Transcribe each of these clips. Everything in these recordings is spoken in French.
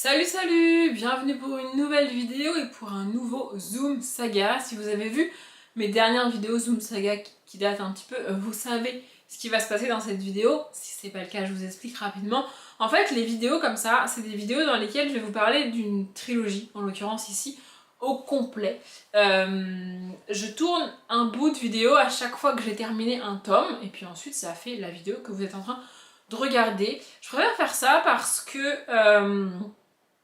Salut, bienvenue pour une nouvelle vidéo et pour un nouveau Zoom Saga. Si vous avez vu mes dernières vidéos Zoom Saga qui datent un petit peu, vous savez ce qui va se passer dans cette vidéo. Si c'est pas le cas, je vous explique rapidement. En fait, les vidéos comme ça, c'est des vidéos dans lesquelles je vais vous parler d'une trilogie, en l'occurrence ici, au complet. Je tourne un bout de vidéo à chaque fois que j'ai terminé un tome, et puis ensuite ça fait la vidéo que vous êtes en train de regarder. Je préfère faire ça parce que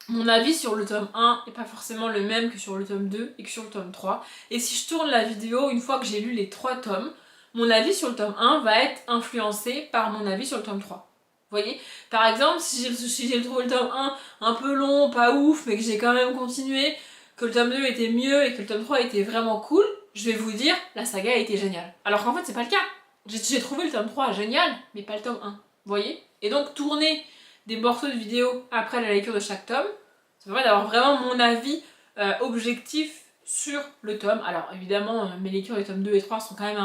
mon avis sur le tome 1 n'est pas forcément le même que sur le tome 2 et que sur le tome 3. Et si je tourne la vidéo une fois que j'ai lu les 3 tomes, mon avis sur le tome 1 va être influencé par mon avis sur le tome 3. Vous voyez? Par exemple, si j'ai trouvé le tome 1 un peu long, pas ouf, mais que j'ai quand même continué, que le tome 2 était mieux et que le tome 3 était vraiment cool, je vais vous dire, la saga a été géniale. Alors qu'en fait, c'est pas le cas. J'ai trouvé le tome 3 génial, mais pas le tome 1. Vous voyez? Et donc, tourner des morceaux de vidéo après la lecture de chaque tome, ça permet d'avoir vraiment mon avis objectif sur le tome. Alors évidemment, mes lectures des tomes 2 et 3 sont quand même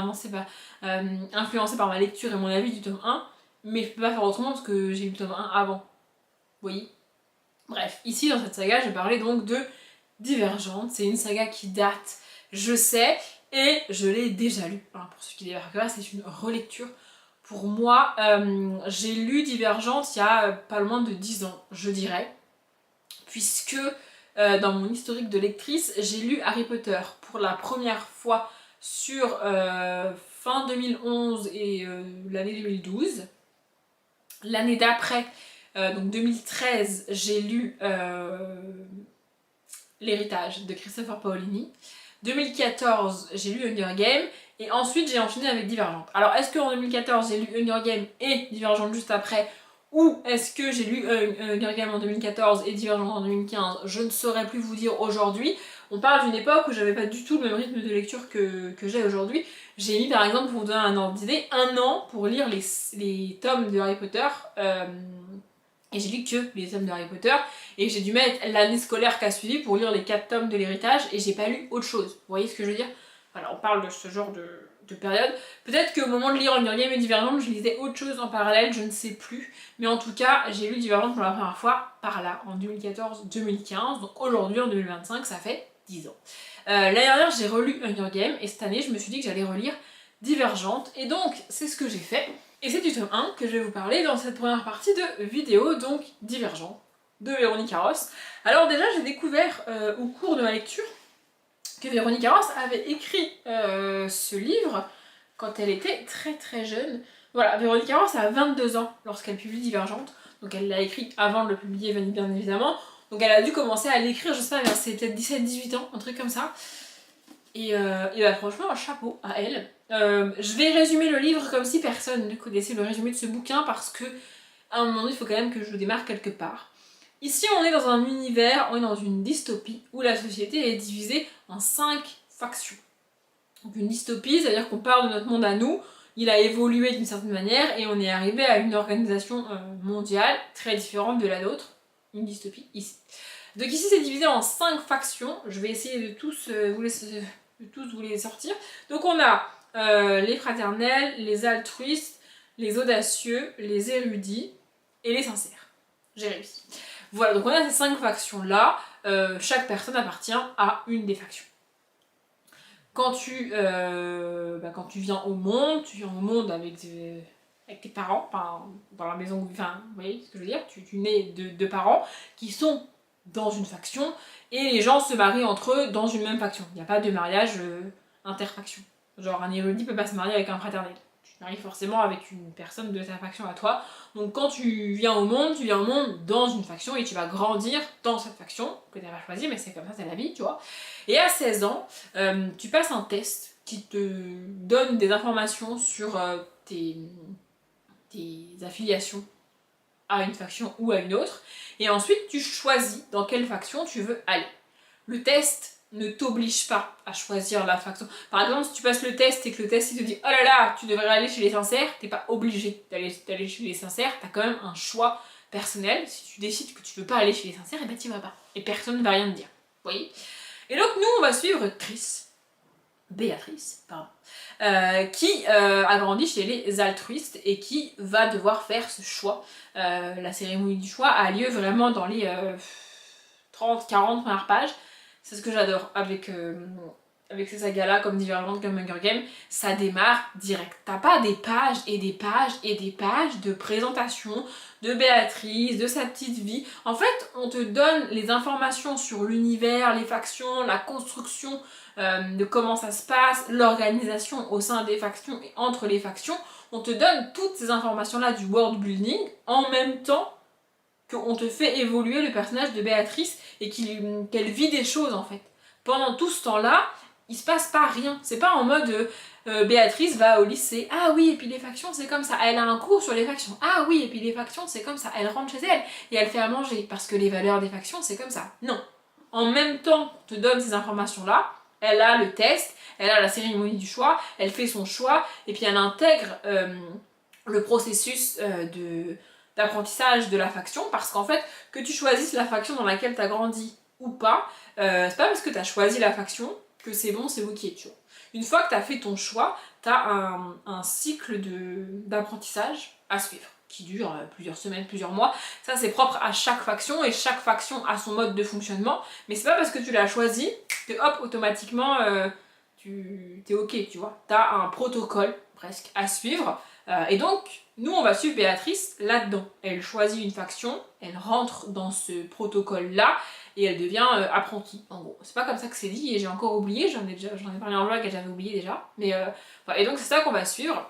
influencées par ma lecture et mon avis du tome 1, mais je peux pas faire autrement parce que j'ai lu le tome 1 avant. Vous voyez? Bref, ici dans cette saga, je vais parler donc de Divergente. C'est une saga qui date, je sais, et je l'ai déjà lue. Alors, pour ceux qui débarquent là, c'est une relecture. Pour moi, j'ai lu Divergente il y a pas loin de 10 ans, je dirais, puisque dans mon historique de lectrice, j'ai lu Harry Potter pour la première fois sur fin 2011 et l'année 2012. L'année d'après, donc 2013, j'ai lu L'héritage de Christopher Paolini. 2014, j'ai lu Hunger Games. Et ensuite, j'ai enchaîné avec Divergente. Alors, est-ce qu'en 2014, j'ai lu Hunger Games et Divergente juste après, ou est-ce que j'ai lu Hunger Games en 2014 et Divergente en 2015? Je ne saurais plus vous dire aujourd'hui. On parle d'une époque où j'avais pas du tout le même rythme de lecture que j'ai aujourd'hui. J'ai mis par exemple, pour vous donner un ordre d'idée, 1 an pour lire les tomes de Harry Potter. Et j'ai lu que les tomes de Harry Potter. Et j'ai dû mettre l'année scolaire qui a suivi pour lire les 4 tomes de l'héritage. Et j'ai pas lu autre chose. Vous voyez ce que je veux dire? Voilà, on parle de ce genre de période. Peut-être qu'au moment de lire Hunger Games et Divergente, je lisais autre chose en parallèle, je ne sais plus. Mais en tout cas, j'ai lu Divergente pour la première fois par là, en 2014-2015. Donc aujourd'hui, en 2025, ça fait 10 ans. L'année dernière, j'ai relu Hunger Games. Et cette année, je me suis dit que j'allais relire Divergente. Et donc, c'est ce que j'ai fait. Et c'est du tome 1 que je vais vous parler dans cette première partie de vidéo, donc Divergent, de Véronique Arros. Alors déjà, j'ai découvert au cours de ma lecture que Véronique Arros avait écrit ce livre quand elle était très très jeune. Voilà, Véronique Arros a 22 ans lorsqu'elle publie Divergente, donc elle l'a écrit avant de le publier bien évidemment, donc elle a dû commencer à l'écrire, je sais pas, vers ses peut-être 17-18 ans, un truc comme ça. Et bah, franchement, un chapeau à elle. Je vais résumer le livre comme si personne ne connaissait le résumé de ce bouquin parce que à un moment donné, il faut quand même que je le démarre quelque part. Ici, on est dans un univers, on est dans une dystopie où la société est divisée en 5 factions. Donc une dystopie, c'est-à-dire qu'on part de notre monde à nous, il a évolué d'une certaine manière et on est arrivé à une organisation mondiale très différente de la nôtre. Une dystopie ici. Donc ici c'est divisé en 5 factions, je vais essayer de tous vous les sortir. Donc on a les fraternels, les altruistes, les audacieux, les érudits et les sincères. J'ai réussi. Voilà, donc on a ces 5 factions là, chaque personne appartient à une des factions. Quand tu viens au monde, tu viens au monde avec tes parents, enfin, dans la maison, enfin, vous voyez ce que je veux dire, tu nais de parents qui sont dans une faction, et les gens se marient entre eux dans une même faction. Il n'y a pas de mariage interfaction. Genre un érudit peut pas se marier avec un fraternel. Tu te maries forcément avec une personne de ta faction à toi. Donc quand tu viens au monde dans une faction et tu vas grandir dans cette faction que tu n'as pas choisie, mais c'est comme ça, c'est la vie, tu vois. Et à 16 ans, tu passes un test qui te donne des informations sur tes affiliations à une faction ou à une autre, et ensuite tu choisis dans quelle faction tu veux aller. Le test ne t'oblige pas à choisir la faction. Par exemple, si tu passes le test et que le test il te dit « Oh là là, tu devrais aller chez les sincères », t'es pas obligé d'aller chez les sincères, t'as quand même un choix personnel. Si tu décides que tu veux pas aller chez les sincères, et ben t'y vas pas. Et personne ne va rien te dire. Vous voyez ? Et donc nous, on va suivre Triss, Béatrice, pardon, qui a grandi chez les altruistes et qui va devoir faire ce choix. La cérémonie du choix a lieu vraiment dans les 30-40 premières pages. C'est ce que j'adore avec ces sagas-là, comme Divergente, comme Hunger Games, ça démarre direct. T'as pas des pages et des pages et des pages de présentation de Béatrice, de sa petite vie. En fait, on te donne les informations sur l'univers, les factions, la construction de comment ça se passe, l'organisation au sein des factions et entre les factions. On te donne toutes ces informations-là du world building en même temps qu'on te fait évoluer le personnage de Béatrice et qu'elle vit des choses en fait. Pendant tout ce temps-là, il se passe pas rien. C'est pas en mode Béatrice va au lycée, ah oui, et puis les factions c'est comme ça. Elle a un cours sur les factions, ah oui, et puis les factions c'est comme ça. Elle rentre chez elle et elle fait à manger parce que les valeurs des factions c'est comme ça. Non. En même temps, on te donne ces informations-là, elle a le test, elle a la cérémonie du choix, elle fait son choix et puis elle intègre le processus d'apprentissage de la faction parce qu'en fait, que tu choisisses la faction dans laquelle tu as grandi ou pas, c'est pas parce que tu as choisi la faction que c'est bon, c'est ok, tu vois. Une fois que tu as fait ton choix, tu as un cycle d'apprentissage à suivre qui dure plusieurs semaines, plusieurs mois. Ça, c'est propre à chaque faction et chaque faction a son mode de fonctionnement. Mais c'est pas parce que tu l'as choisi que hop, automatiquement, t'es ok, tu vois. T'as un protocole presque à suivre. Et donc, nous, on va suivre Béatrice là-dedans. Elle choisit une faction, elle rentre dans ce protocole-là et elle devient apprentie, en gros. C'est pas comme ça que c'est dit et j'ai encore oublié, j'en ai parlé en vlog et j'avais oublié déjà. Mais, et donc, c'est ça qu'on va suivre.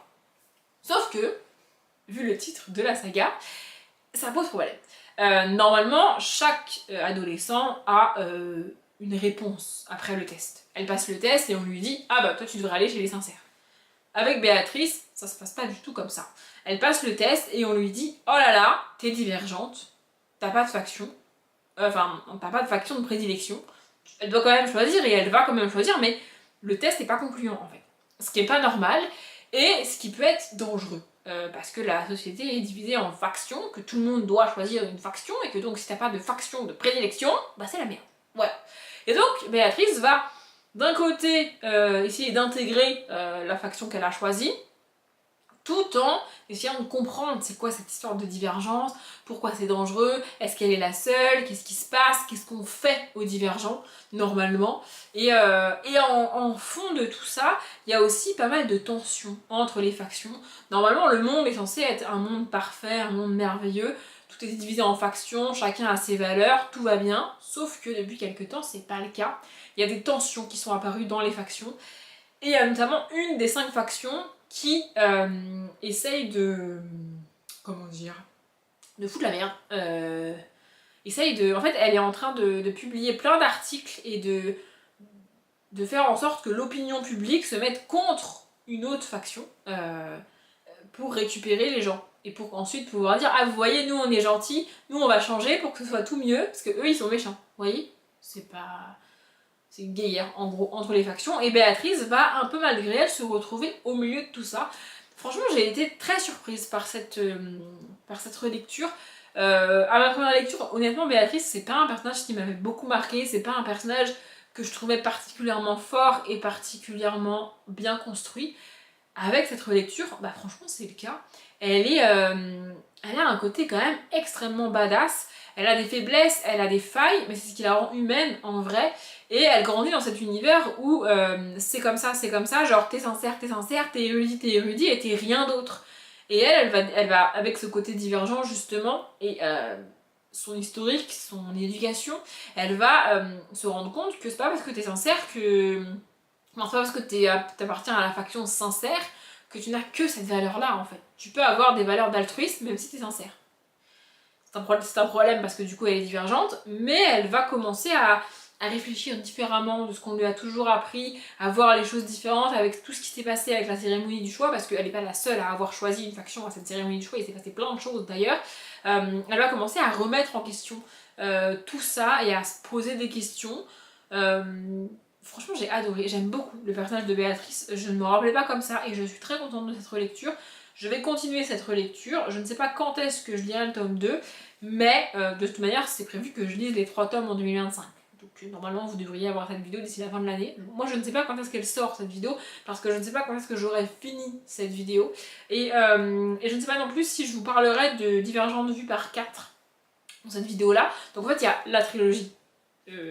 Sauf que, vu le titre de la saga, ça pose problème. Normalement, chaque adolescent a une réponse après le test. Elle passe le test et on lui dit « Ah bah toi tu devrais aller chez les sincères ». Avec Béatrice, ça se passe pas du tout comme ça. Elle passe le test et on lui dit « Oh là là, t'es divergente, t'as pas de faction, t'as pas de faction de prédilection, elle doit quand même choisir et elle va quand même choisir, mais le test n'est pas concluant en fait. » Ce qui est pas normal et ce qui peut être dangereux. Parce que la société est divisée en factions, que tout le monde doit choisir une faction, et que donc si t'as pas de faction de prédilection, bah c'est la merde. Voilà. Et donc Béatrice va d'un côté essayer d'intégrer la faction qu'elle a choisie, tout en essayant de comprendre c'est quoi cette histoire de divergence, pourquoi c'est dangereux, est-ce qu'elle est la seule, qu'est-ce qui se passe, qu'est-ce qu'on fait aux divergents normalement. Et en fond de tout ça, il y a aussi pas mal de tensions entre les factions. Normalement le monde est censé être un monde parfait, un monde merveilleux, tout est divisé en factions, chacun a ses valeurs, tout va bien, sauf que depuis quelques temps c'est pas le cas. Il y a des tensions qui sont apparues dans les factions, et il y a notamment une des 5 factions qui essaye de... comment dire, de foutre la merde. En fait, elle est en train de publier plein d'articles et de faire en sorte que l'opinion publique se mette contre une autre faction pour récupérer les gens. Et pour ensuite pouvoir dire « Ah, vous voyez, nous on est gentils, nous on va changer pour que ce soit tout mieux, parce que eux ils sont méchants. » Vous voyez ? C'est pas... C'est une guerre en gros entre les factions et Béatrice va un peu malgré elle se retrouver au milieu de tout ça. Franchement j'ai été très surprise par cette relecture. À ma première lecture, honnêtement Béatrice c'est pas un personnage qui m'avait beaucoup marqué, c'est pas un personnage que je trouvais particulièrement fort et particulièrement bien construit. Avec cette relecture, bah franchement c'est le cas. Elle a un côté quand même extrêmement badass. Elle a des faiblesses, elle a des failles, mais c'est ce qui la rend humaine en vrai. Et elle grandit dans cet univers où c'est comme ça, genre t'es sincère, t'es érudit et t'es rien d'autre. Et elle va avec ce côté divergent justement, et son historique, son éducation, elle va se rendre compte que c'est pas parce que t'es sincère que... Non, c'est pas parce que t'appartiens à la faction sincère que tu n'as que cette valeur-là en fait. Tu peux avoir des valeurs d'altruisme même si t'es sincère. C'est un problème parce que du coup elle est divergente, mais elle va commencer à réfléchir différemment de ce qu'on lui a toujours appris, à voir les choses différentes avec tout ce qui s'est passé avec la cérémonie du choix, parce qu'elle n'est pas la seule à avoir choisi une faction à cette cérémonie du choix, il s'est passé plein de choses d'ailleurs. Elle va commencer à remettre en question tout ça et à se poser des questions. Franchement j'ai adoré, j'aime beaucoup le personnage de Béatrice, je ne me rappelais pas comme ça et je suis très contente de cette relecture. Je vais continuer cette relecture, je ne sais pas quand est-ce que je lirai le tome 2, mais de toute manière c'est prévu que je lise les 3 tomes en 2025. Donc normalement vous devriez avoir cette vidéo d'ici la fin de l'année. Moi je ne sais pas quand est-ce qu'elle sort cette vidéo, parce que je ne sais pas quand est-ce que j'aurai fini cette vidéo. Et je ne sais pas non plus si je vous parlerai de Divergente vue par 4 dans cette vidéo là. Donc en fait il y a la trilogie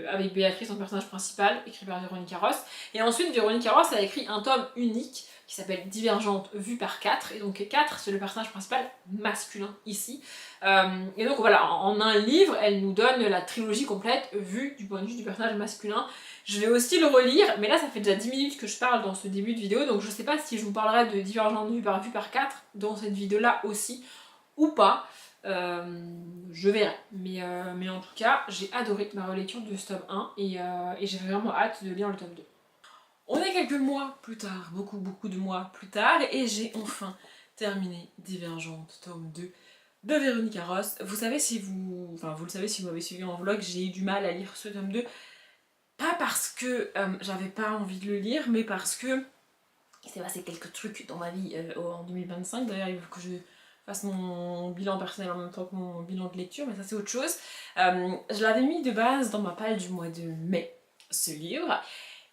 avec Béatrice en personnage principal, écrit par Véronique Ross. Et ensuite Véronique Ross a écrit un tome unique qui s'appelle Divergente vue par 4. Et donc 4 c'est le personnage principal masculin ici. Et donc voilà, en un livre, elle nous donne la trilogie complète vue du point de vue du personnage masculin. Je vais aussi le relire, mais là ça fait déjà 10 minutes que je parle dans ce début de vidéo, donc je sais pas si je vous parlerai de Divergente vue par 4 dans cette vidéo là aussi, ou pas. Je verrai. Mais en tout cas, j'ai adoré ma relecture de ce tome 1 et j'ai vraiment hâte de lire le tome 2. On est quelques mois plus tard, beaucoup de mois plus tard, et j'ai enfin terminé Divergente tome 2 de Véronique Ross. Vous savez si vous... Enfin, vous le savez si vous m'avez suivi en vlog, j'ai eu du mal à lire ce tome 2. Pas parce que j'avais pas envie de le lire, mais parce que il s'est passé quelques trucs dans ma vie en 2025. D'ailleurs, il faut que je fasse mon bilan personnel en même temps que mon bilan de lecture, mais ça c'est autre chose. Je l'avais mis de base dans ma palle du mois de mai, ce livre.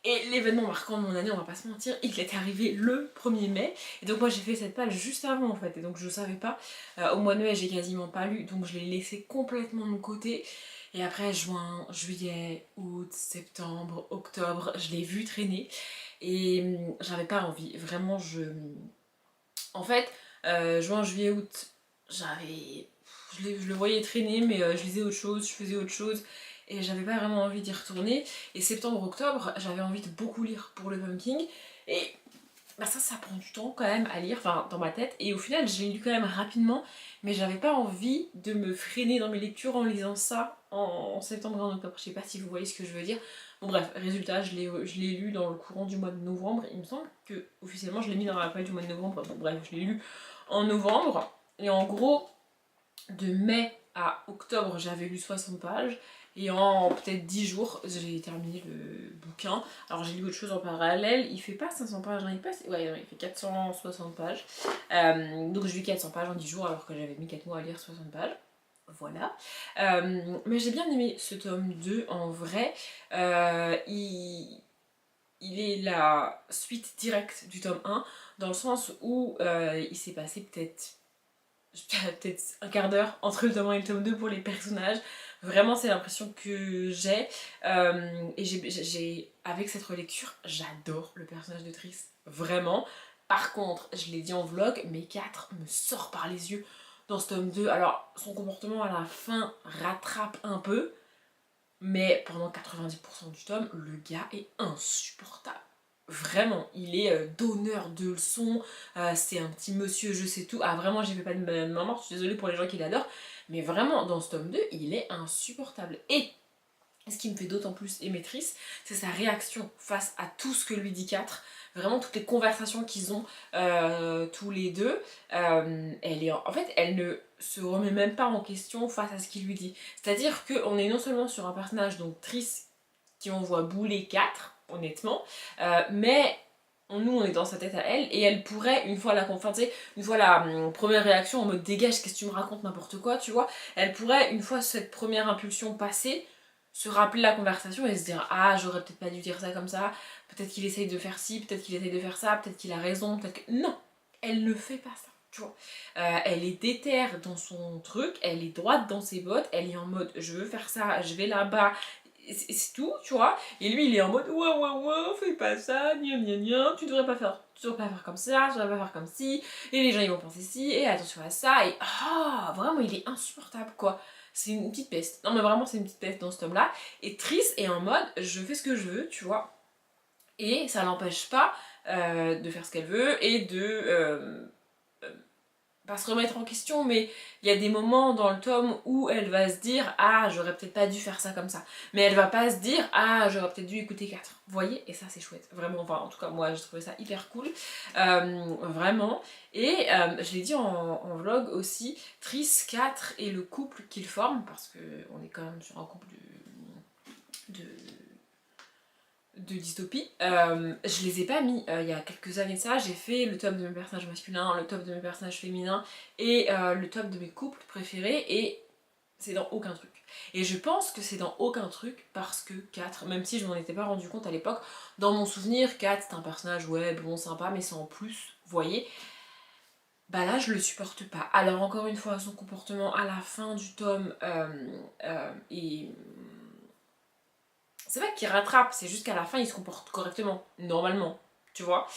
Et l'événement marquant de mon année, on va pas se mentir, il est arrivé le 1er mai. Et donc moi j'ai fait cette palle juste avant en fait. Et donc je savais pas. Au mois de mai j'ai quasiment pas lu. Donc je l'ai laissé complètement de côté. Et après juin, juillet, août, septembre, octobre, je l'ai vu traîner. Et j'avais pas envie. Vraiment En fait, juin, juillet, août, je le voyais traîner, mais je lisais autre chose, je faisais autre chose. Et j'avais pas vraiment envie d'y retourner. Et septembre, octobre, j'avais envie de beaucoup lire pour le pumpkin. Et bah ça prend du temps quand même à lire, enfin dans ma tête. Et au final, je l'ai lu quand même rapidement. Mais j'avais pas envie de me freiner dans mes lectures en lisant ça en septembre et en octobre. Je sais pas si vous voyez ce que je veux dire. Bon bref, résultat, je l'ai lu dans le courant du mois de novembre. Il me semble que officiellement je l'ai mis dans la page du mois de novembre. Bon bref, je l'ai lu en novembre. Et en gros, de mai à octobre, j'avais lu 60 pages. Et en peut-être 10 jours, j'ai terminé le bouquin. Alors j'ai lu autre chose en parallèle. Il fait pas 500 pages, hein, ouais, non, il fait 460 pages. Donc j'ai lu 400 pages en 10 jours alors que j'avais mis 4 mois à lire 60 pages. Voilà. Mais j'ai bien aimé ce tome 2 en vrai. Il est la suite directe du tome 1 dans le sens où il s'est passé peut-être un quart d'heure entre le tome 1 et le tome 2 pour les personnages. Vraiment, c'est l'impression que j'ai. Et avec cette relecture, j'adore le personnage de Triss. Vraiment. Par contre, je l'ai dit en vlog, mais 4 me sort par les yeux dans ce tome 2. Alors, son comportement à la fin rattrape un peu. Mais pendant 90% du tome, le gars est insupportable. Vraiment, il est donneur de leçons, c'est un petit monsieur je sais tout. Ah vraiment, j'y fais pas de main morte, je suis désolée pour les gens qui l'adorent. Mais vraiment, dans ce tome 2, il est insupportable. Et ce qui me fait d'autant plus aimer Triss, c'est sa réaction face à tout ce que lui dit 4. Vraiment, toutes les conversations qu'ils ont tous les deux. En fait, elle ne se remet même pas en question face à ce qu'il lui dit. C'est-à-dire qu'on est non seulement sur un personnage, donc Triss, qui envoie bouler 4, honnêtement, mais nous on est dans sa tête à elle et elle pourrait une fois la confronter, une fois la première réaction en mode dégage, qu'est-ce que tu me racontes, n'importe quoi, tu vois, elle pourrait une fois cette première impulsion passée se rappeler la conversation et se dire ah j'aurais peut-être pas dû dire ça comme ça, peut-être qu'il essaye de faire ci, peut-être qu'il essaye de faire ça, peut-être qu'il a raison, peut-être que... Non, elle ne fait pas ça, tu vois. Elle est déterre dans son truc, elle est droite dans ses bottes, elle est en mode je veux faire ça, je vais là-bas, c'est tout, tu vois. Et lui, il est en mode ouais, fais pas ça, tu devrais pas faire comme ça, tu devrais pas faire comme ci, et les gens ils vont penser ci, et attention à ça, et vraiment, il est insupportable, quoi. C'est une petite peste. Non, mais vraiment, c'est une petite peste dans ce tome-là. Et Triss est en mode je fais ce que je veux, tu vois. Et ça l'empêche pas de faire ce qu'elle veut et de pas se remettre en question, mais il y a des moments dans le tome où elle va se dire ah j'aurais peut-être pas dû faire ça comme ça, mais elle va pas se dire ah j'aurais peut-être dû écouter 4, vous voyez, et ça c'est chouette, vraiment, enfin en tout cas moi j'ai trouvé ça hyper cool, vraiment, et je l'ai dit en vlog aussi, Triss 4 et le couple qu'ils forment, parce qu'on est quand même sur un couple de dystopie, je les ai pas mis il y a quelques années de ça, j'ai fait le top de mes personnages masculins, le top de mes personnages féminins et le top de mes couples préférés, et C'est dans aucun truc. Et je pense que c'est dans aucun truc parce que 4, même si je m'en étais pas rendu compte à l'époque, dans mon souvenir, 4 c'est un personnage, ouais, bon, sympa, mais sans plus, vous voyez. Bah là, je le supporte pas. Alors, encore une fois, son comportement à la fin du tome est. C'est pas qu'il rattrape, c'est juste qu'à la fin, il se comporte correctement, normalement, tu vois.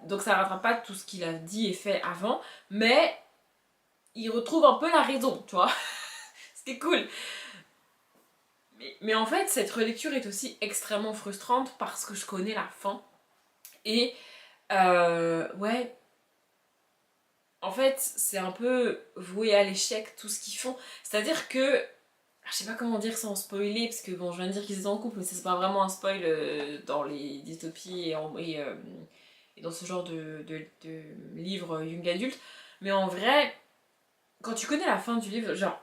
Donc, ça rattrape pas tout ce qu'il a dit et fait avant, mais il retrouve un peu la raison, tu vois. Ce qui est cool. Mais en fait, cette relecture est aussi extrêmement frustrante parce que je connais la fin. Et ouais, en fait, c'est un peu voué à l'échec tout ce qu'ils font. C'est-à-dire que, je sais pas comment dire sans spoiler, parce que bon, je viens de dire qu'ils étaient en couple, mais c'est pas vraiment un spoil dans les dystopies et dans ce genre de livres young adult. Mais en vrai, quand tu connais la fin du livre, genre,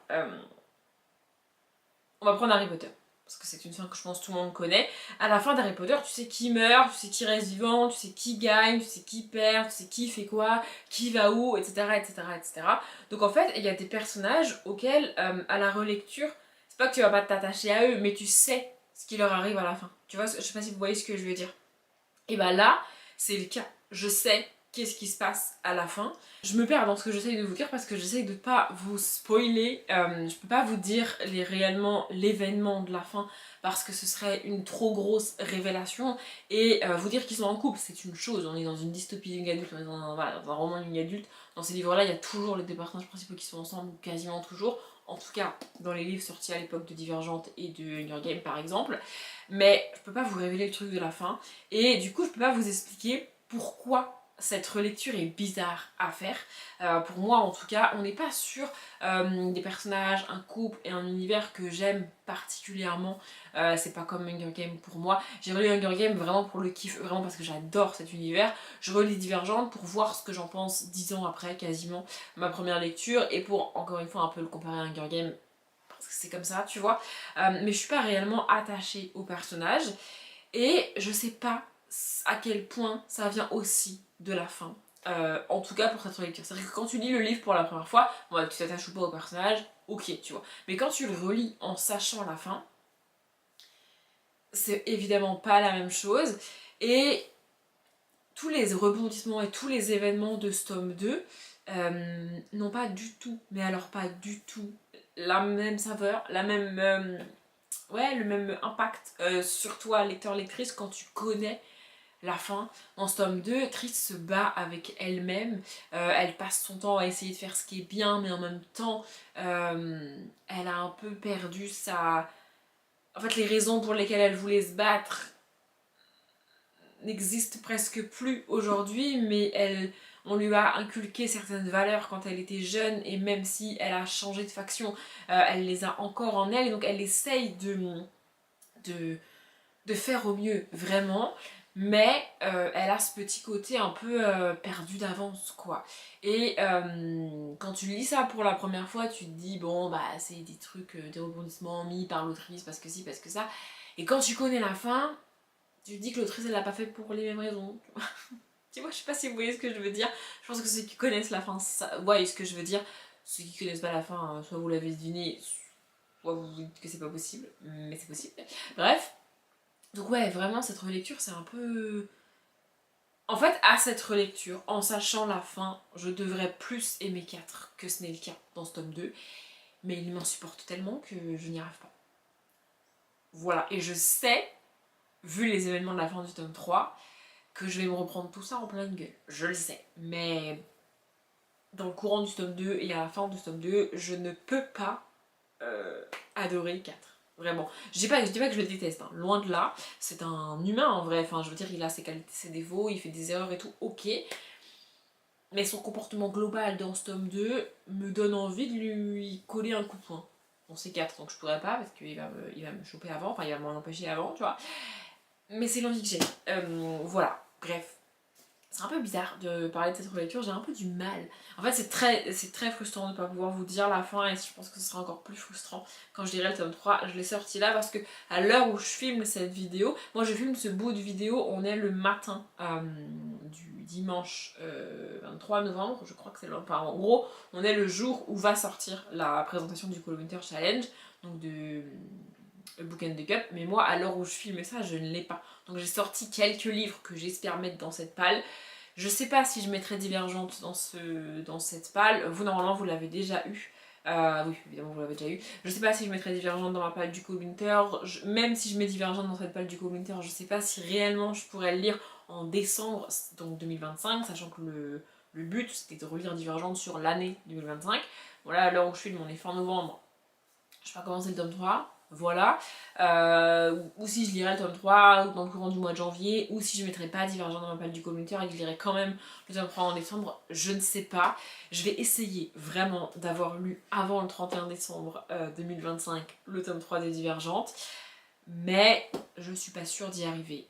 on va prendre Harry Potter. Parce que c'est une fin que je pense tout le monde connaît. À la fin d'Harry Potter, tu sais qui meurt, tu sais qui reste vivant, tu sais qui gagne, tu sais qui perd, tu sais qui fait quoi, qui va où, etc. etc., etc. Donc en fait, il y a des personnages auxquels, à la relecture, c'est pas que tu vas pas t'attacher à eux, mais tu sais ce qui leur arrive à la fin. Tu vois, je sais pas si vous voyez ce que je veux dire. Et bah là, c'est le cas. Je sais qu'est-ce qui se passe à la fin. Je me perds dans ce que j'essaye de vous dire parce que j'essaye de pas vous spoiler. Je peux pas vous dire réellement l'événement de la fin parce que ce serait une trop grosse révélation. Et vous dire qu'ils sont en couple, c'est une chose. On est dans une dystopie young adulte, on est voilà, dans un roman young adulte. Dans ces livres-là, il y a toujours les deux personnages principaux qui sont ensemble, quasiment toujours. En tout cas, dans les livres sortis à l'époque de Divergente et de Hunger Games par exemple. Mais je peux pas vous révéler le truc de la fin. Et du coup, je peux pas vous expliquer pourquoi cette relecture est bizarre à faire. Pour moi, en tout cas, on n'est pas sur des personnages, un couple et un univers que j'aime particulièrement. C'est pas comme Hunger Games pour moi. J'ai relu Hunger Games vraiment pour le kiff, vraiment parce que j'adore cet univers. Je relis Divergente pour voir ce que j'en pense 10 ans après, quasiment, ma première lecture, et pour, encore une fois, un peu le comparer à Hunger Games parce que c'est comme ça, tu vois. Mais je suis pas réellement attachée au personnage. Et je sais pas à quel point ça vient aussi de la fin. En tout cas pour cette relecture. C'est-à-dire que quand tu lis le livre pour la première fois, bon, tu t'attaches ou pas au personnage, ok, tu vois. Mais quand tu le relis en sachant la fin, c'est évidemment pas la même chose. Et tous les rebondissements et tous les événements de ce tome 2 n'ont pas du tout, mais alors pas du tout, la même saveur, la même ouais, le même impact sur toi, lecteur-lectrice, quand tu connais la fin. Dans ce tome 2, Triss se bat avec elle-même. Elle passe son temps à essayer de faire ce qui est bien, mais en même temps, elle a un peu perdu sa... En fait, les raisons pour lesquelles elle voulait se battre n'existent presque plus aujourd'hui, mais on lui a inculqué certaines valeurs quand elle était jeune, et même si elle a changé de faction, elle les a encore en elle, et donc elle essaye de faire au mieux, vraiment, mais elle a ce petit côté un peu perdu d'avance, quoi. Et quand tu lis ça pour la première fois, tu te dis, bon, bah, c'est des trucs, des rebondissements mis par l'autrice, parce que si, parce que ça. Et quand tu connais la fin, tu te dis que l'autrice, elle l'a pas fait pour les mêmes raisons. Tu vois, je sais pas si vous voyez ce que je veux dire. Je pense que ceux qui connaissent la fin, ça, voyez ce que je veux dire. Ceux qui connaissent pas la fin, soit vous l'avez deviné, soit vous vous dites que c'est pas possible, mais c'est possible. Bref. Donc ouais, vraiment, cette relecture, c'est un peu... En fait, à cette relecture, en sachant la fin, je devrais plus aimer 4 que ce n'est le cas dans ce tome 2. Mais il m'insupporte tellement que je n'y arrive pas. Voilà, et je sais, vu les événements de la fin du tome 3, que je vais me reprendre tout ça en pleine gueule. Je le sais. Mais dans le courant du tome 2 et à la fin du tome 2, je ne peux pas adorer 4. Vraiment. Je dis pas que je le déteste, hein. Loin de là. C'est un humain en vrai. Enfin, je veux dire, il a ses qualités, ses défauts, il fait des erreurs et tout, ok. Mais son comportement global dans ce tome 2 me donne envie de lui coller un coup de poing. Bon, c'est 4, donc je pourrais pas parce qu'il il va me choper avant, enfin il va m'en empêcher avant, tu vois. Mais c'est l'envie que j'ai. Voilà, bref. C'est un peu bizarre de parler de cette relecture, j'ai un peu du mal. En fait, c'est très frustrant de ne pas pouvoir vous dire la fin, et je pense que ce sera encore plus frustrant quand je dirai le tome 3. Je l'ai sorti là parce que à l'heure où je filme cette vidéo, moi je filme ce bout de vidéo, on est le matin du dimanche 23 novembre, je crois que c'est le... Enfin, en gros, on est le jour où va sortir la présentation du Call Winter Challenge, donc de Book and the Cup, mais moi à l'heure où je filme ça, je ne l'ai pas. Donc j'ai sorti quelques livres que j'espère mettre dans cette palle. Je sais pas si je mettrai Divergente dans cette palle. Vous, normalement, vous l'avez déjà eu. Oui, évidemment, vous l'avez déjà eu. Je sais pas si je mettrai Divergente dans ma palle du Cold Winter. Même si je mets Divergente dans cette palle du Cold Winter, je sais pas si réellement je pourrais le lire en décembre, donc 2025, sachant que le but c'était de relire Divergente sur l'année 2025. Voilà, à l'heure où je filme, on est fin novembre. Je vais pas commencer le tome 3. Voilà. Ou si je lirai le tome 3 dans le courant du mois de janvier, ou si je mettrai pas Divergent dans ma palle du communautaire et que je lirai quand même le tome 3 en décembre, je ne sais pas. Je vais essayer vraiment d'avoir lu avant le 31 décembre 2025 le tome 3 des Divergentes, mais je suis pas sûre d'y arriver.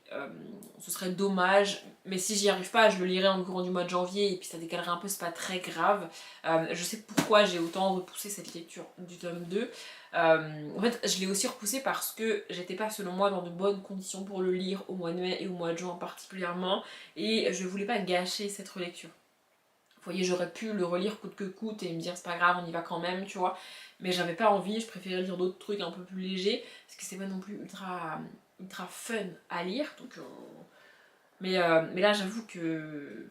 Ce serait dommage, mais si j'y arrive pas, je le lirai en courant du mois de janvier et puis ça décalerait un peu, c'est pas très grave. Je sais pourquoi j'ai autant repoussé cette lecture du tome 2. En fait, je l'ai aussi repoussé parce que j'étais pas, selon moi, dans de bonnes conditions pour le lire au mois de mai et au mois de juin particulièrement, et je voulais pas gâcher cette relecture. Vous voyez, j'aurais pu le relire coûte que coûte et me dire c'est pas grave, on y va quand même, tu vois. Mais j'avais pas envie, je préférais lire d'autres trucs un peu plus légers, parce que c'est pas non plus ultra fun à lire. Donc, mais là, j'avoue que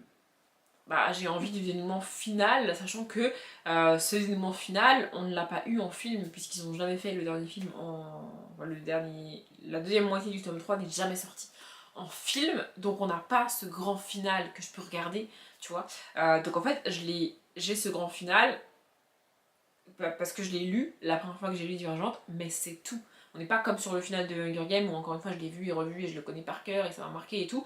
bah, j'ai envie du dénouement final, sachant que ce dénouement final, on ne l'a pas eu en film, puisqu'ils n'ont jamais fait le dernier film en... La deuxième moitié du tome 3 n'est jamais sortie en film, donc on n'a pas ce grand final que je peux regarder, tu vois. Donc en fait, j'ai ce grand final, parce que je l'ai lu la première fois que j'ai lu Divergente, mais c'est tout. On n'est pas comme sur le final de Hunger Games, où encore une fois je l'ai vu et revu et je le connais par cœur et ça m'a marqué et tout.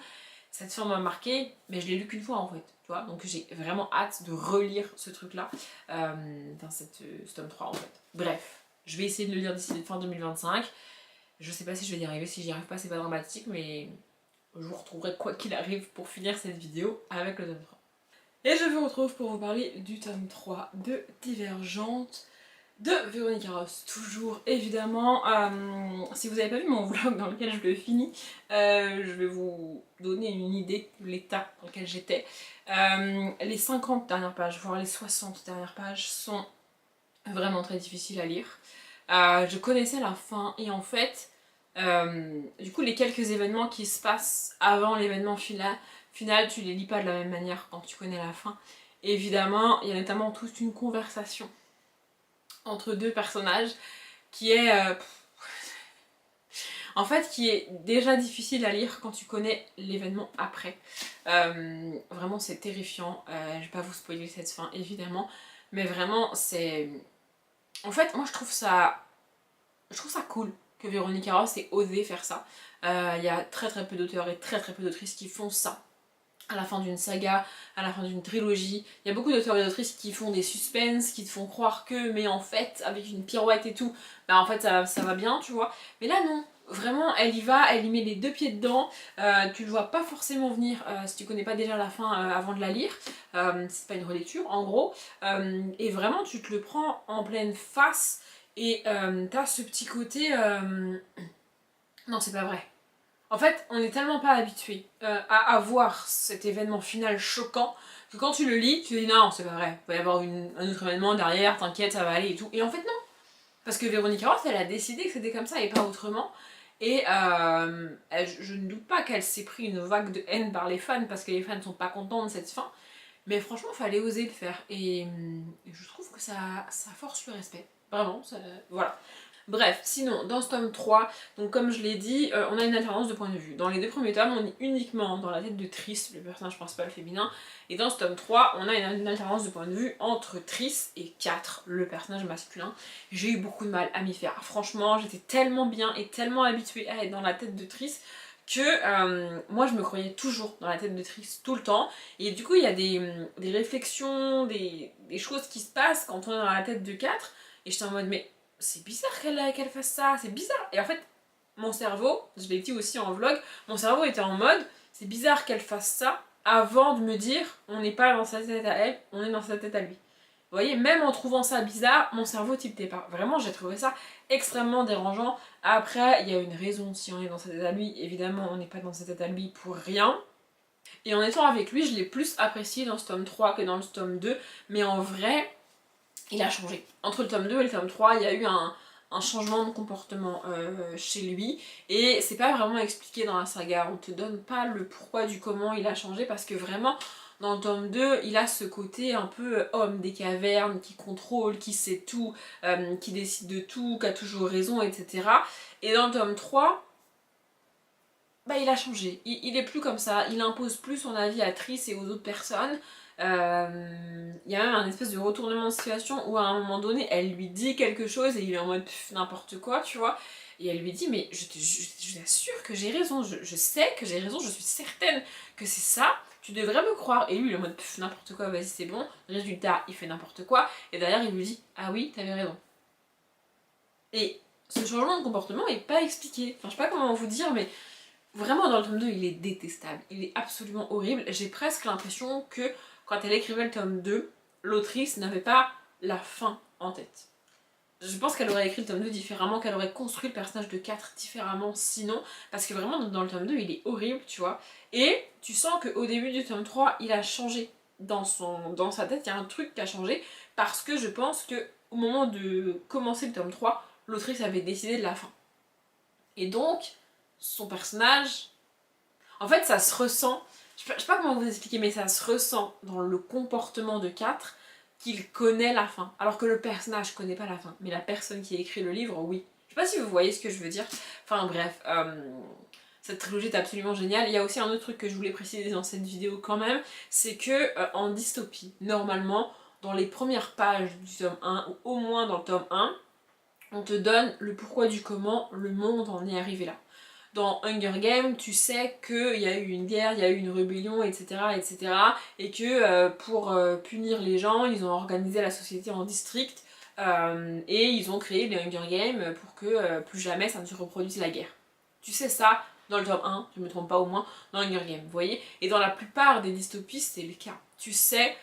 Cette fin m'a marqué, mais je l'ai lu qu'une fois en fait, tu vois. Donc j'ai vraiment hâte de relire ce truc-là dans ce tome 3 en fait. Bref, je vais essayer de le lire d'ici la fin 2025. Je sais pas si je vais y arriver, si j'y arrive pas c'est pas dramatique, mais je vous retrouverai quoi qu'il arrive pour finir cette vidéo avec le tome 3. Et je vous retrouve pour vous parler du tome 3 de Divergente de Véronique Ross, toujours évidemment. Si vous n'avez pas vu mon vlog dans lequel je le finis, je vais vous donner une idée de l'état dans lequel j'étais. Les 50 dernières pages, voire les 60 dernières pages sont vraiment très difficiles à lire. Je connaissais la fin et en fait, du coup les quelques événements qui se passent avant l'événement final, tu les lis pas de la même manière quand tu connais la fin. Et évidemment, il y a notamment toute une conversation entre deux personnages qui est en fait qui est déjà difficile à lire quand tu connais l'événement après. Vraiment c'est terrifiant, je vais pas vous spoiler cette fin évidemment, mais vraiment c'est... En fait moi je trouve ça cool que Véronique Ross ait osé faire ça. Il y a très peu d'auteurs et très peu d'autrices qui font ça à la fin d'une saga, à la fin d'une trilogie. Il y a beaucoup d'auteurs et d'autrices qui font des suspens, qui te font croire que, mais en fait, avec une pirouette et tout, bah en fait ça va bien, tu vois. Mais là non, vraiment elle y va, elle y met les deux pieds dedans, tu le vois pas forcément venir si tu connais pas déjà la fin avant de la lire, c'est pas une relecture en gros, et vraiment tu te le prends en pleine face, et t'as ce petit côté... Non c'est pas vrai. En fait, on n'est tellement pas habitué à avoir cet événement final choquant que quand tu le lis, tu te dis non, c'est pas vrai, il va y avoir un autre événement derrière, t'inquiète, ça va aller et tout. Et en fait, non. Parce que Véronique Ross, elle a décidé que c'était comme ça et pas autrement. Et je ne doute pas qu'elle s'est pris une vague de haine par les fans parce que les fans ne sont pas contents de cette fin. Mais franchement, il fallait oser le faire. Et je trouve que ça force le respect. Vraiment, ça, voilà. Bref, sinon, dans ce tome 3, donc comme je l'ai dit, on a une alternance de points de vue. Dans les deux premiers tomes, on est uniquement dans la tête de Triss, le personnage principal féminin, et dans ce tome 3, on a une alternance de points de vue entre Triss et 4, le personnage masculin. J'ai eu beaucoup de mal à m'y faire. Franchement, j'étais tellement bien et tellement habituée à être dans la tête de Triss que moi je me croyais toujours dans la tête de Triss tout le temps, et du coup il y a des réflexions, des choses qui se passent quand on est dans la tête de 4, et j'étais en mode mais c'est bizarre qu'elle fasse ça, c'est bizarre. Et en fait, mon cerveau, je l'ai dit aussi en vlog, mon cerveau était en mode, c'est bizarre qu'elle fasse ça, avant de me dire on n'est pas dans sa tête à elle, on est dans sa tête à lui. Vous voyez, même en trouvant ça bizarre, mon cerveau tiltait pas. Vraiment, j'ai trouvé ça extrêmement dérangeant. Après, il y a une raison si on est dans sa tête à lui. Évidemment, on n'est pas dans sa tête à lui pour rien. Et en étant avec lui, je l'ai plus apprécié dans ce tome 3 que dans le tome 2. Mais en vrai, il a changé. Entre le tome 2 et le tome 3, il y a eu un changement de comportement chez lui. Et c'est pas vraiment expliqué dans la saga. On te donne pas le pourquoi du comment il a changé parce que vraiment... Dans le tome 2, il a ce côté un peu homme des cavernes, qui contrôle, qui sait tout, qui décide de tout, qui a toujours raison, etc. Et dans le tome 3, bah, il a changé. Il est plus comme ça, il impose plus son avis à Triss et aux autres personnes. Il y a même un espèce de retournement de situation où à un moment donné, elle lui dit quelque chose et il est en mode n'importe quoi, tu vois. Et elle lui dit, mais je t'assure que j'ai raison, je sais que j'ai raison, je suis certaine que c'est ça. Tu devrais me croire. Et lui, il est en mode n'importe quoi, vas-y, c'est bon. Résultat, il fait n'importe quoi. Et derrière, il lui dit ah oui, t'avais raison. Et ce changement de comportement est pas expliqué. Enfin, je sais pas comment vous dire, mais vraiment, dans le tome 2, il est détestable. Il est absolument horrible. J'ai presque l'impression que quand elle écrivait le tome 2, l'autrice n'avait pas la fin en tête. Je pense qu'elle aurait écrit le tome 2 différemment, qu'elle aurait construit le personnage de 4 différemment sinon, parce que vraiment dans le tome 2 il est horrible, tu vois. Et tu sens qu'au début du tome 3 il a changé dans sa tête, il y a un truc qui a changé, parce que je pense que au moment de commencer le tome 3, l'autrice avait décidé de la fin. Et donc, son personnage, en fait ça se ressent, je sais pas comment vous expliquer, mais ça se ressent dans le comportement de 4 qu'il connaît la fin, alors que le personnage connaît pas la fin, mais la personne qui a écrit le livre, oui. Je sais pas si vous voyez ce que je veux dire. Enfin bref, cette trilogie est absolument géniale. Il y a aussi un autre truc que je voulais préciser dans cette vidéo quand même, c'est que en dystopie, normalement, dans les premières pages du tome 1, ou au moins dans le tome 1, on te donne le pourquoi du comment le monde en est arrivé là. Dans Hunger Games, tu sais qu'il y a eu une guerre, il y a eu une rébellion, etc. etc. et que pour punir les gens, ils ont organisé la société en districts et ils ont créé les Hunger Games pour que plus jamais ça ne se reproduise la guerre. Tu sais ça dans le tome 1, je ne me trompe pas au moins, dans Hunger Games, vous voyez. Et dans la plupart des dystopies, c'est le cas. Tu sais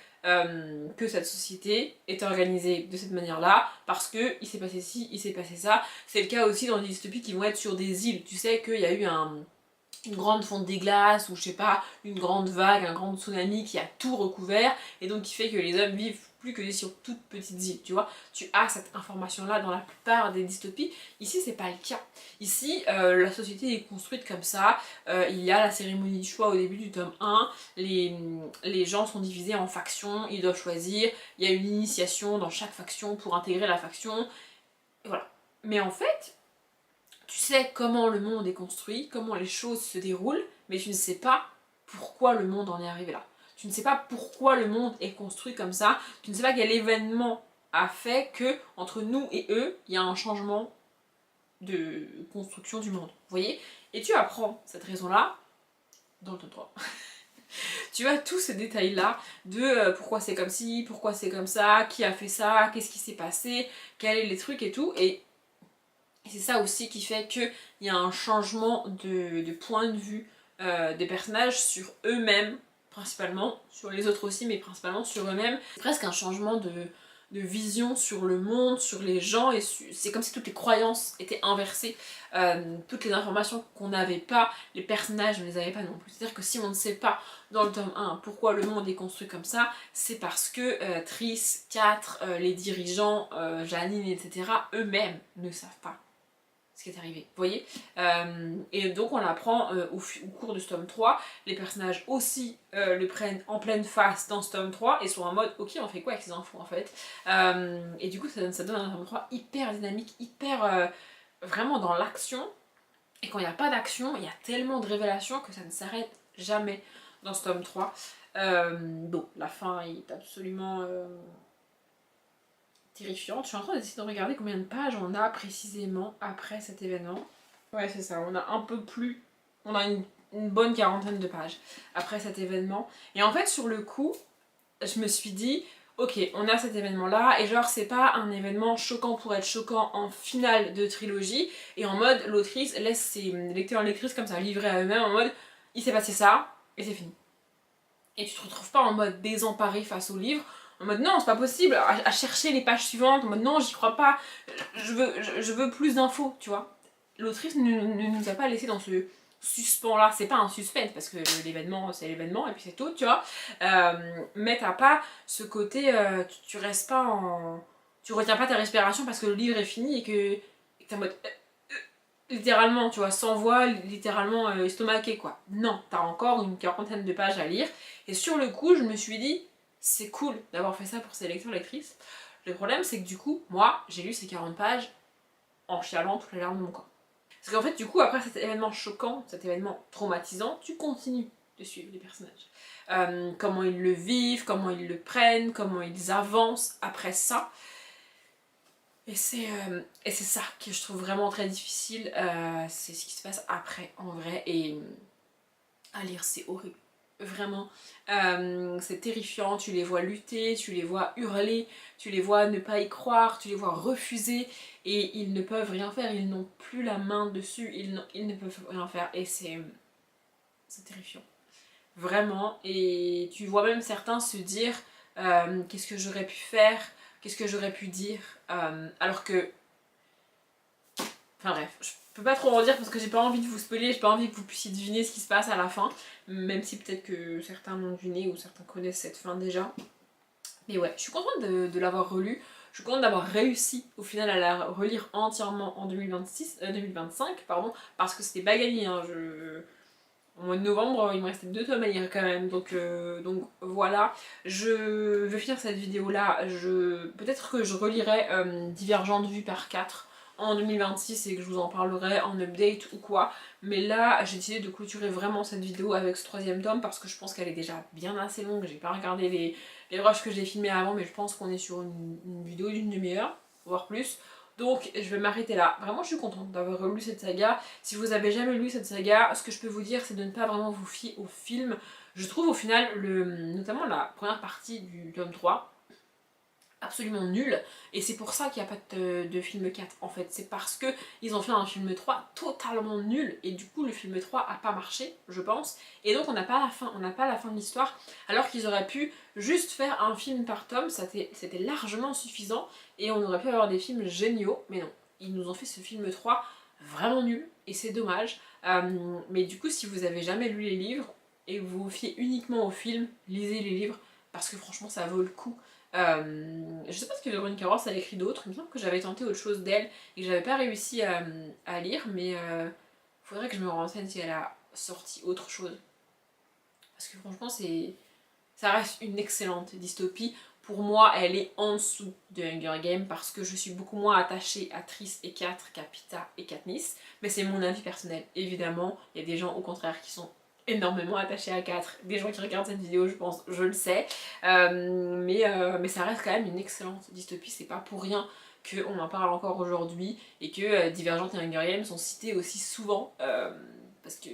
que cette société est organisée de cette manière-là, parce que il s'est passé ci, il s'est passé ça. C'est le cas aussi dans des dystopies qui vont être sur des îles. Tu sais qu'il y a eu une grande fonte des glaces, ou je sais pas, une grande vague, un grand tsunami qui a tout recouvert, et donc qui fait que les hommes vivent plus que sur toutes petites îles, tu vois. Tu as cette information-là dans la plupart des dystopies. Ici, c'est pas le cas. Ici, la société est construite comme ça. Il y a la cérémonie du choix au début du tome 1. Les gens sont divisés en factions, ils doivent choisir. Il y a une initiation dans chaque faction pour intégrer la faction. Et voilà. Mais en fait, tu sais comment le monde est construit, comment les choses se déroulent, mais tu ne sais pas pourquoi le monde en est arrivé là. Tu ne sais pas pourquoi le monde est construit comme ça, tu ne sais pas quel événement a fait que entre nous et eux, il y a un changement de construction du monde. Vous voyez? Et tu apprends cette raison-là dans le tome 3. Tu as tous ces détails-là de pourquoi c'est comme ci, pourquoi c'est comme ça, qui a fait ça, qu'est-ce qui s'est passé, quels sont les trucs et tout. Et c'est ça aussi qui fait qu'il y a un changement de point de vue des personnages sur eux-mêmes, principalement, sur les autres aussi, mais principalement sur eux-mêmes. C'est presque un changement de vision sur le monde, sur les gens, et c'est comme si toutes les croyances étaient inversées. Toutes les informations qu'on n'avait pas, les personnages ne les avaient pas non plus. C'est-à-dire que si on ne sait pas dans le tome 1 pourquoi le monde est construit comme ça, c'est parce que Triss, 4, les dirigeants, Janine, etc., eux-mêmes ne savent pas ce qui est arrivé, vous voyez. Et donc on l'apprend au cours de ce tome 3, les personnages aussi le prennent en pleine face dans ce tome 3 et sont en mode ok on fait quoi avec ces infos en fait. Et du coup ça donne un tome 3 hyper dynamique, hyper vraiment dans l'action, et quand il n'y a pas d'action, il y a tellement de révélations que ça ne s'arrête jamais dans ce tome 3. Donc la fin est absolument terrifiante. Je suis en train d'essayer de regarder combien de pages on a précisément après cet événement. Ouais, c'est ça, on a un peu plus... On a une bonne quarantaine de pages après cet événement. Et en fait, sur le coup, je me suis dit, ok, on a cet événement-là, et genre, c'est pas un événement choquant pour être choquant en finale de trilogie, et en mode, l'autrice laisse ses lecteurs et lectrices comme ça, livrés à eux-mêmes, en mode, il s'est passé ça, et c'est fini. et tu te retrouves pas en mode désemparé face au livre, en mode non c'est pas possible, à chercher les pages suivantes, en mode non j'y crois pas, je veux plus d'infos, tu vois. L'autrice ne nous a pas laissé dans ce suspens là, c'est pas un suspense parce que l'événement c'est l'événement et puis c'est tout, tu vois. Mais t'as pas ce côté, tu restes pas en... Tu retiens pas ta respiration parce que le livre est fini et que t'es en mode... littéralement, tu vois, sans voix, littéralement estomaqué quoi. Non, t'as encore une quarantaine de pages à lire. Et sur le coup, je me suis dit, c'est cool d'avoir fait ça pour ces lecteurs-lectrices. Le problème, c'est que du coup, moi, j'ai lu ces 40 pages en chialant toutes les larmes de mon corps. Parce qu'en fait, du coup, après cet événement choquant, cet événement traumatisant, tu continues de suivre les personnages. Comment ils le vivent, comment ils le prennent, comment ils avancent après ça. Et c'est ça que je trouve vraiment très difficile, c'est ce qui se passe après en vrai, et à lire c'est horrible, vraiment. C'est terrifiant, tu les vois lutter, tu les vois hurler, tu les vois ne pas y croire, tu les vois refuser, et ils ne peuvent rien faire, ils n'ont plus la main dessus, ils ne peuvent rien faire, et c'est terrifiant. Vraiment, et tu vois même certains se dire qu'est-ce que j'aurais pu faire, qu'est-ce que j'aurais pu dire, alors que... Enfin bref, je peux pas trop en dire parce que j'ai pas envie de vous spoiler, j'ai pas envie que vous puissiez deviner ce qui se passe à la fin, même si peut-être que certains l'ont deviné ou certains connaissent cette fin déjà. Mais ouais, je suis contente de l'avoir relu, je suis contente d'avoir réussi au final à la relire entièrement en 2025, pardon, parce que c'était pas gagné, hein, au mois de novembre, il me restait 2 tomes à lire quand même, donc voilà. Je vais finir cette vidéo là, peut-être que je relirai Divergente vue par 4 en 2026 et que je vous en parlerai en update ou quoi. Mais là, j'ai décidé de clôturer vraiment cette vidéo avec ce 3e tome parce que je pense qu'elle est déjà bien assez longue. J'ai pas regardé les rushs que j'ai filmés avant, mais je pense qu'on est sur une vidéo d'une demi-heure, voire plus. Donc je vais m'arrêter là. Vraiment je suis contente d'avoir relu cette saga. Si vous avez jamais lu cette saga, ce que je peux vous dire c'est de ne pas vraiment vous fier au film. Je trouve au final, notamment la première partie du tome 3, absolument nul, et c'est pour ça qu'il n'y a pas de film 4 en fait, c'est parce que ils ont fait un film 3 totalement nul, et du coup le film 3 a pas marché, je pense, et donc on n'a pas la fin, de l'histoire, alors qu'ils auraient pu juste faire un film par tome, c'était largement suffisant, et on aurait pu avoir des films géniaux, mais non, ils nous ont fait ce film 3 vraiment nul, et c'est dommage, mais du coup si vous avez jamais lu les livres, et que vous vous fiez uniquement au film, lisez les livres, parce que franchement ça vaut le coup. Je sais pas ce que Véronica Ross a écrit d'autre, il me semble que j'avais tenté autre chose d'elle et que j'avais pas réussi à lire, mais faudrait que je me renseigne si elle a sorti autre chose. Parce que franchement, ça reste une excellente dystopie. Pour moi, elle est en dessous de Hunger Games parce que je suis beaucoup moins attachée à Triss et 4 qu'à Peeta et Katniss. Mais c'est mon avis personnel, évidemment. Il y a des gens au contraire qui sont énormément attachés à 4. Des gens qui regardent cette vidéo, je pense, je le sais. Mais ça reste quand même une excellente dystopie. C'est pas pour rien qu'on en parle encore aujourd'hui et que Divergente et Hunger Games sont cités aussi souvent parce que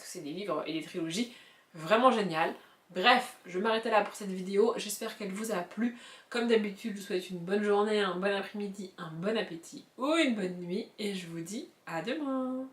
c'est des livres et des trilogies vraiment géniales. Bref, je vais m'arrêter là pour cette vidéo, j'espère qu'elle vous a plu. Comme d'habitude, je vous souhaite une bonne journée, un bon après-midi, un bon appétit ou une bonne nuit, et je vous dis à demain.